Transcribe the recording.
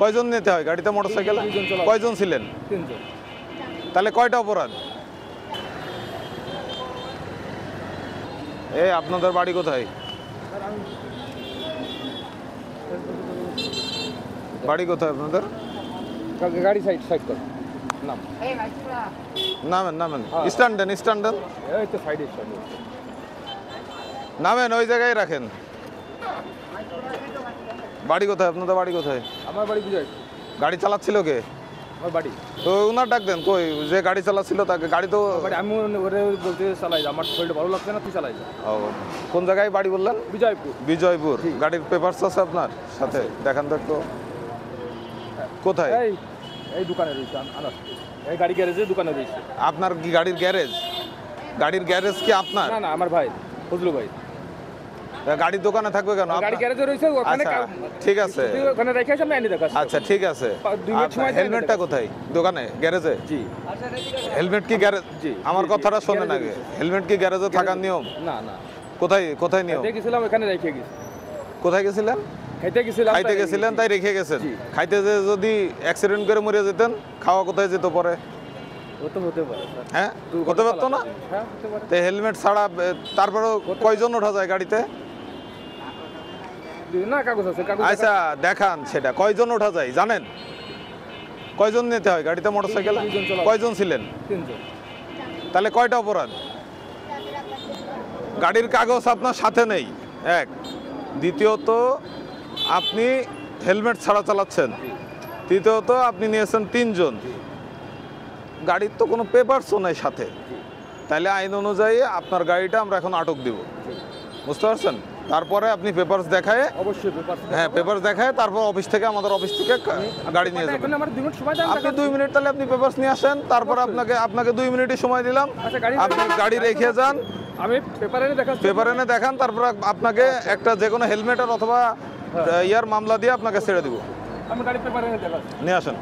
কয়জন নিতে হয় গাড়িতে মোটরসাইকেল? কয়জন ছিলেন? 3 জন। তাহলে কয়টা অপরাধ? এই আপনাদের বাড়ি কোথায়? বাড়ি কোথায় আপনাদের? গাড়ি সাইড কর। নাম। নামেন নামেন, স্ট্যান্ড দেন, স্ট্যান্ড দেন। এই তো সাইডে স্ট্যান্ড। নামেন, ওই জায়গায় রাখেন। বাড়ি কোথায় আপনাদের? বাড়ি কোথায়? আমার বাড়ি বিজয়। গাড়ি চালাচ্ছিল কে? আমার বাড়ি। তো ওনার ডাক দেন। কই যে গাড়ি চালাচ্ছিল তাকে? গাড়ি তো আমি ওরে বলতে চালাই, আমার শরীরটা ভালো লাগছে না, তুই চালাই যা। ও, কোন জায়গায় বাড়ি বললেন? বিজয়পুর। বিজয়পুর। গাড়ির পেপারস আছে আপনার সাথে? দেখান তো একটু। কোথায়? এই দোকানে রয়েছে, আনার এই গাড়ি গ্যারেজে দোকানে রয়েছে। আপনার কি গাড়ির গ্যারেজ? গাড়ির গ্যারেজ কি আপনার? না না, আমার ভাই ফজলু ভাই। গাড়ির দোকানে থাকবে কেন? গাড়ি গ্যারেজে রয়েছে ওখানে। ঠিক আছে, ওখানে রেখে আমি এনে দেখাচ্ছি। আচ্ছা ঠিক আছে। 2 মিনিট সময়। হেলমেটটা কোথায়? দোকানে, গ্যারেজে? জি। হেলমেট কি গ্যারেজ? জি। আমার কথাটা শোনেন আগে। হেলমেট কি গ্যারেজে থাকার নিয়ম? না না। কোথায় কোথায় নিয়ম? দেখেছিলাম ওখানে রেখে গেছি। কোথায় গেছিলেন? খাইতে গেছিলেন, তাই রেখে গেছেন। খাইতে যে যদি অ্যাক্সিডেন্ট করে মরে যেতেন, খাওয়া কোথায় যেত পরে? হতে পারে। হ্যাঁ, হতে পারতো না? হ্যাঁ হতে পারে। তো হেলমেট ছাড়া তারপরেও কয়জন ওঠা যায় গাড়িতে? না, কাগজ আছে, কাগজ। আচ্ছা দেখান সেটা, কয়জন ওঠা যায় জানেন? কয়জন নিতে হয় গাড়িতে মোটরসাইকেল? কয়জন ছিলেন? 3 জন। তাহলে কয়টা অপরাধ? গাড়ির কাগজ আপনার সাথে নেই, এক। দ্বিতীয়ত আপনি হেলমেট ছাড়া চালাচ্ছেন। তৃতীয়ত আপনি নিয়েছেন 3 জন। গাড়ির তো কোনো পেপারসও নাই সাথে। তাহলে আইন অনুযায়ী আপনার গাড়িটা আমরা এখন আটক দিব, বুঝতে পারছেন? তারপরে আপনি পেপারস দেখায়, অবশ্যই পেপার। হ্যাঁ পেপারস দেখায়, তারপর আমাদের অফিস থেকে গাড়ি নিয়ে যাবেন। এখন আমার 2 মিনিট সময় দেন। আপনি 2 মিনিট, তাহলে আপনি পেপারস নিয়ে আসেন, তারপর আপনাকে 2 মিনিটই সময় দিলাম। আপনি গাড়ি রেখে যান, আমি পেপার এনে দেখাচ্ছি। পেপার এনে দেখান, তারপর আপনাকে একটা যে কোনো হেলমেটের অথবা ইয়ার মামলা দিয়ে আপনাকে ছেড়ে দিব। আমি গাড়ি পেপার এনে দেখাচ্ছি। নিয়ে আসেন।